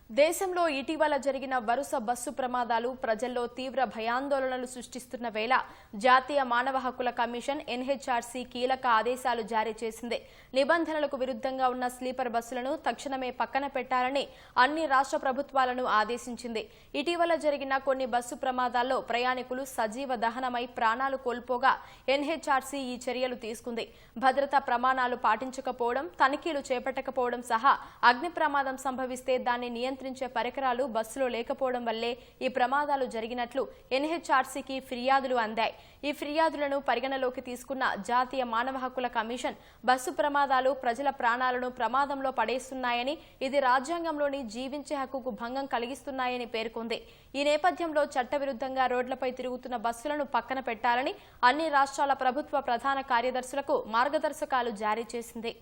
దేశంలో ఇటీవల జరిగిన వరుస బస్సు ప్రమాదాలు ప్రజల్లో తీవ్ర భయాందోళనలు సృష్టిస్తున్న వేళ జాతీయ మానవ హక్కుల కమిషన్ ఎన్హెచ్ఆర్సీ కీలక ఆదేశాలు జారీ చేసింది. నిబంధనలకు విరుద్ధంగా ఉన్న స్లీపర్ బస్సులను తక్షణమే పక్కన పెట్టాలని అన్ని రాష్ట్ర ప్రభుత్వాలను ఆదేశించింది. ఇటీవల జరిగిన కొన్ని బస్సు ప్రమాదాల్లో ప్రయాణికులు సజీవ దహనమై ప్రాణాలు కోల్పోగా ఎన్హెచ్ఆర్సీ ఈ చర్యలు తీసుకుంది. భద్రతా ప్రమాణాలు పాటించకపోవడం, తనిఖీలు చేపట్టకపోవడం సహా అగ్ని ప్రమాదం సంభవిస్తే దాన్ని నియంత్రించే పరికరాలు బస్సులో లేకపోవడం వల్లే ఈ ప్రమాదాలు జరిగినట్లు ఎన్హెచ్ఆర్సీకి ఫిర్యాదులు అందాయి. ఈ ఫిర్యాదులను పరిగణలోకి తీసుకున్న జాతీయ మానవ హక్కుల కమిషన్ బస్సు ప్రమాదాలు ప్రజల ప్రాణాలను ప్రమాదంలో పడేస్తున్నాయని, ఇది రాజ్యాంగంలోని జీవించే హక్కుకు భంగం కలిగిస్తున్నాయని పేర్కొంది. ఈ నేపథ్యంలో చట్టవిరుద్ధంగా రోడ్లపై తిరుగుతున్న బస్సులను పక్కన పెట్టాలని అన్ని రాష్ట్రాల ప్రభుత్వ ప్రధాన కార్యదర్శులకు మార్గదర్శకాలు జారీ చేసింది.